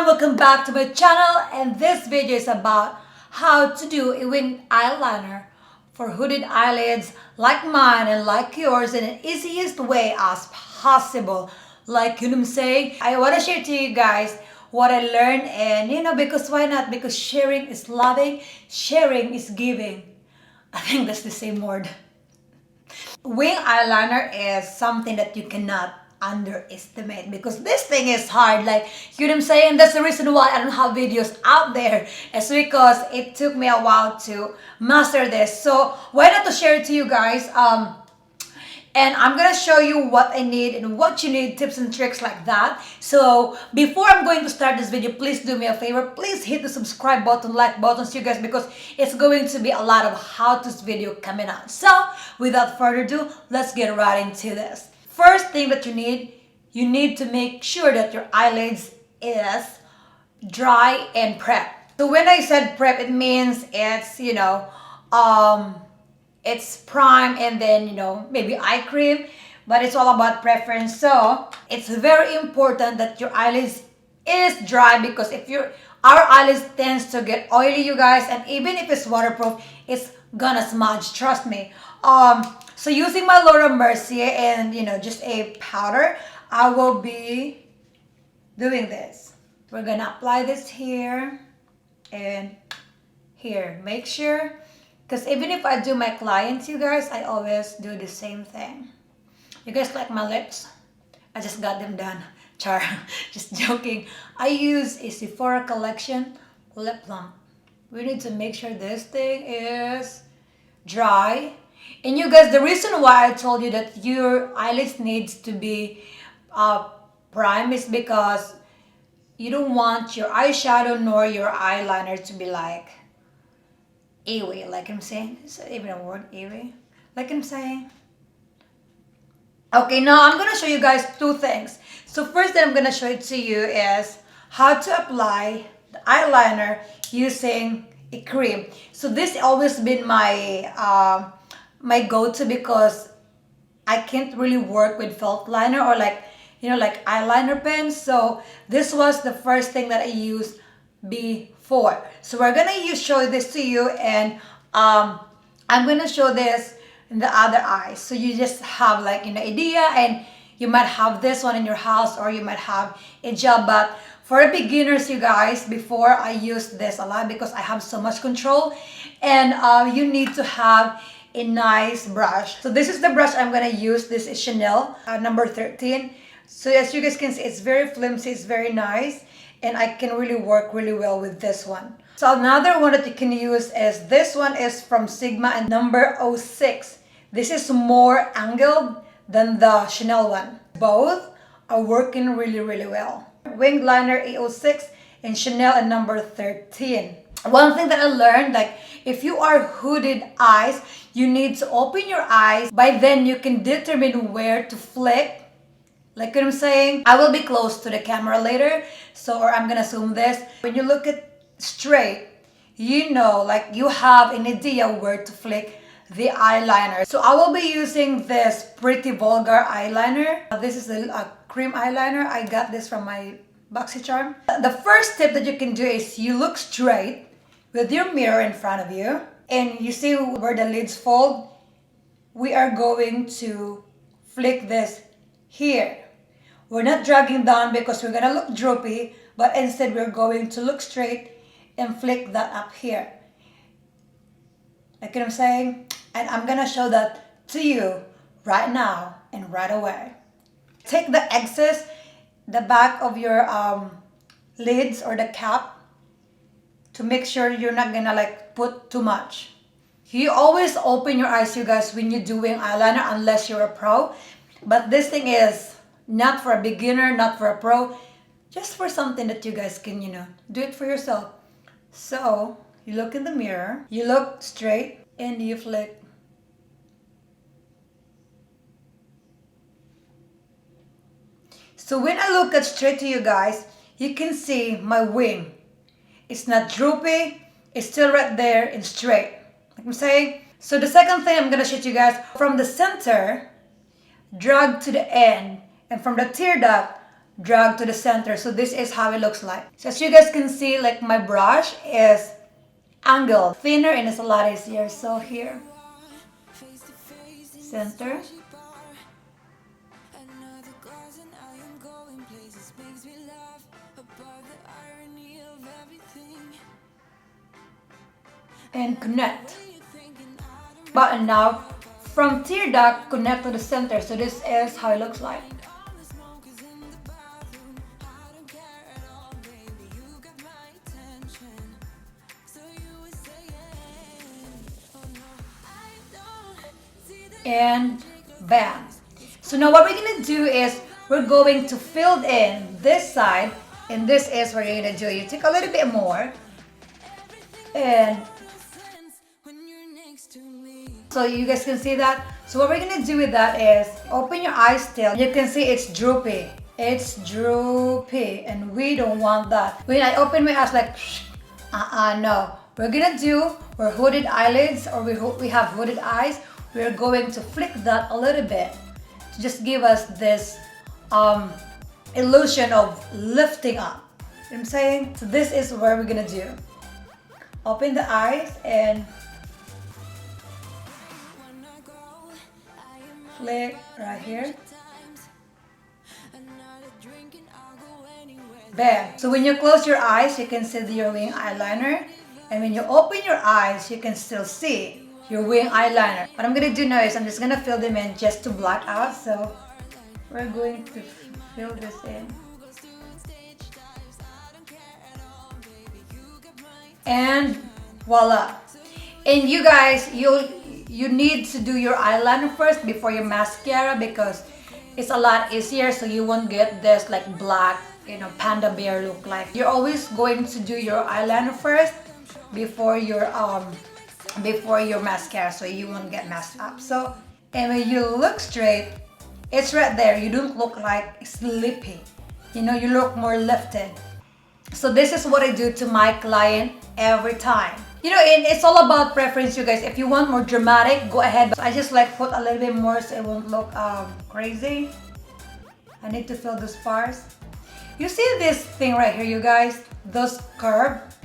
welcome back to my channel, and this video is about how to do a winged eyeliner for hooded eyelids like mine and like yours in the easiest way as possible. Like, you know what I'm saying? I want to share to you guys what I learned, and because why not? Because sharing is loving, sharing is giving. I think that's the same word. Wing eyeliner is something that you cannot underestimate because this thing is hard. Like, you know what I'm saying? That's the reason why I don't have videos out there. It's because it took me a while to master this. So why not to share it to you guys? And I'm gonna show you what I need and what you need, tips and tricks like that. So before I'm going to start this video, please do me a favor. Please hit the subscribe button, like buttons, you guys, because it's going to be a lot of how-to's video coming out. So without further ado, let's get right into this. First thing that you need to make sure that your eyelids is dry and prep. So when I said prep, it means it's, it's prime and then, maybe eye cream, but it's all about preference. So it's very important that your eyelids is dry, because our eyelids tends to get oily, you guys, and even if it's waterproof, it's gonna smudge, trust me. So using my Laura Mercier and, just a powder, I will be doing this. We're gonna apply this here and here. Make sure, because even if I do my clients, you guys, I always do the same thing. You guys like my lips? I just got them done. Char, just joking. I use a Sephora collection lip plump. We need to make sure this thing is dry. And you guys, the reason why I told you that your eyelids needs to be prime is because you don't want your eyeshadow nor your eyeliner to be like away, like I'm saying. Is that even a word, away? Like I'm saying. Okay, now I'm gonna show you guys two things. So first thing I'm gonna show it to you is how to apply the eyeliner using a cream. So this always been my my go-to, because I can't really work with felt liner or like eyeliner pens. So this was the first thing that I used before. So we're gonna show this to you, and I'm gonna show this in the other eye, so you just have like an idea, and you might have this one in your house or you might have a gel. But for beginners, you guys, before I use this a lot because I have so much control, and you need to have a nice brush. So this is the brush I'm gonna use. This is Chanel number 13. So as you guys can see, it's very flimsy, it's very nice, and I can really work really well with this one. So another one that you can use is this one, is from Sigma and number 06. This is more angled than the Chanel one. Both are working really, really well. Winged liner A06 and Chanel and number 13. One thing that I learned, like if you are hooded eyes, you need to open your eyes. By then you can determine where to flick. Like what I'm saying, I will be close to the camera later, or I'm gonna zoom this. When you look at straight, like you have an idea where to flick the eyeliner. So I will be using this pretty Vulgar eyeliner. This is a cream eyeliner. I got this from my BoxyCharm. The first tip that you can do is you look straight with your mirror in front of you, and you see where the lids fold. We are going to flick this here. We're not dragging down because we're gonna look droopy, but instead we're going to look straight and flick that up here. Like what I'm saying? And I'm gonna show that to you right now and right away. Take the excess, the back of your lids or the cap, to make sure you're not gonna like put too much. You always open your eyes, you guys, when you're doing eyeliner, unless you're a pro. But this thing is not for a beginner, not for a pro, just for something that you guys can, do it for yourself. So you look in the mirror, you look straight, and you flick. So when I look at straight to you guys, you can see my wing. It's not droopy, it's still right there and straight. Like I'm saying. So the second thing I'm gonna show you guys, from the center, drag to the end, and from the tear duct, drag to the center. So this is how it looks like. So as you guys can see, like my brush is angled, thinner, and it's a lot easier. So here, center. And connect. But now, from tear duct, connect to the center. So this is how it looks like. And bam. So now what we're gonna do is we're going to fill in this side, and this is what you're gonna do. You take a little bit more, and so you guys can see that. So what we're gonna do with that is open your eyes still. You can see it's droopy. It's droopy, and we don't want that. When I open my eyes, like, no. We're hooded eyelids, or we have hooded eyes. We're going to flick that a little bit to just give us this illusion of lifting up. You know what I'm saying? So this is what we're gonna do. Open the eyes and flick right here. Bam. So when you close your eyes, you can see your wing eyeliner. And when you open your eyes, you can still see your wing eyeliner. What I'm gonna do now is I'm just gonna fill them in just to black out. So we're going to fill this in. And voila. And you guys, you need to do your eyeliner first before your mascara, because it's a lot easier, so you won't get this like black, panda bear look like. You're always going to do your eyeliner first before your mascara, so you won't get messed up. So, and when you look straight, it's right there. You don't look like sleepy. You look more lifted. So this is what I do to my client every time. And it's all about preference, you guys. If you want more dramatic, go ahead. But I just like put a little bit more so it won't look crazy. I need to fill those parts. You see this thing right here, you guys? Those curves.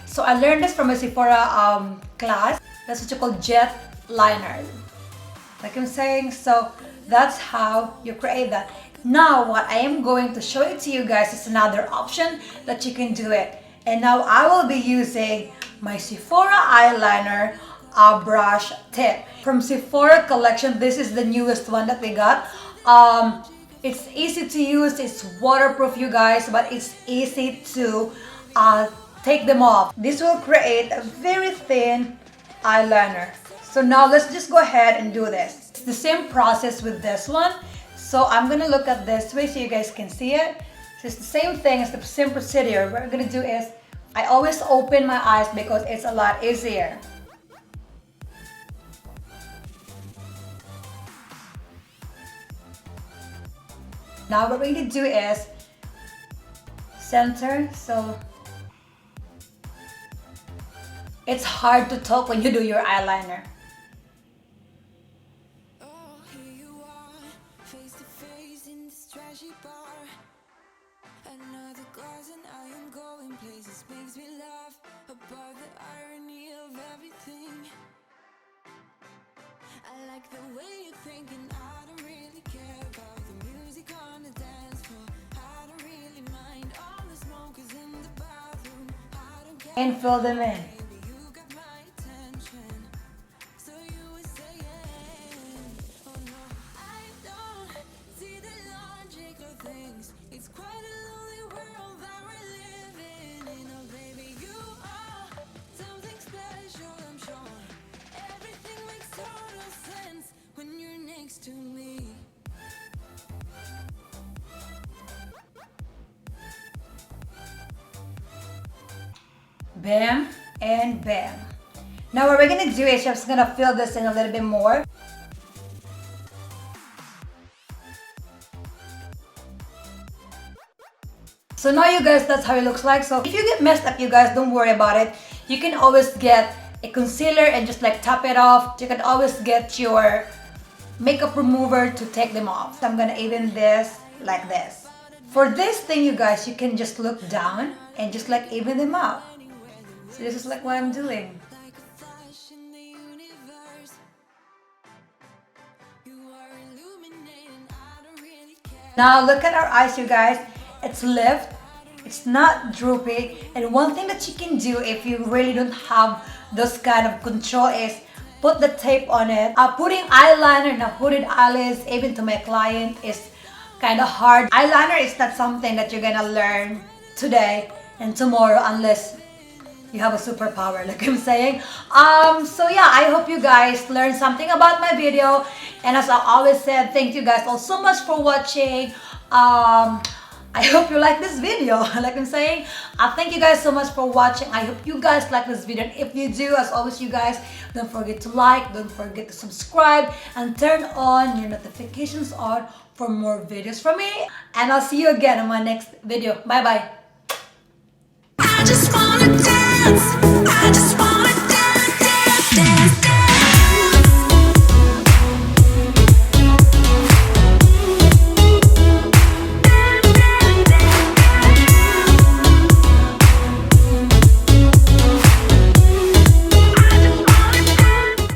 So I learned this from a Sephora class. That's what you call jet liner. Like I'm saying, so that's how you create that. Now what I am going to show it to you guys is another option that you can do it. And now I will be using my Sephora eyeliner brush tip. From Sephora collection, this is the newest one that we got. It's easy to use, it's waterproof, you guys, but it's easy to take them off. This will create a very thin eyeliner. So now let's just go ahead and do this. It's the same process with this one. So I'm gonna look at this way so you guys can see it. So it's the same thing, it's the same procedure. What I'm gonna do is I always open my eyes because it's a lot easier. Now what we're going to do is center. So it's hard to talk when you do your eyeliner. And fill them in. Bam and bam. Now what we're gonna do is I'm just gonna fill this in a little bit more. So now you guys, that's how it looks like. So if you get messed up, you guys, don't worry about it. You can always get a concealer and just like tap it off. You can always get your makeup remover to take them off. So I'm gonna even this like this. For this thing, you guys, you can just look down and just like even them up. So this is like what I'm doing. Now look at our eyes, you guys. It's lift. It's not droopy. And one thing that you can do if you really don't have those kind of control is put the tape on it. Putting eyeliner in a hooded eyelids, even to my client, is kind of hard. Eyeliner is not something that you're gonna learn today and tomorrow unless you have a superpower, like I'm saying. So yeah, I hope you guys learned something about my video. And as I always said, thank you guys all so much for watching. I hope you like this video. Like I'm saying, thank you guys so much for watching. I hope you guys like this video. And if you do, as always, you guys, don't forget to like, don't forget to subscribe, and turn on your notifications on for more videos from me. And I'll see you again in my next video. Bye bye. I just wanna dance.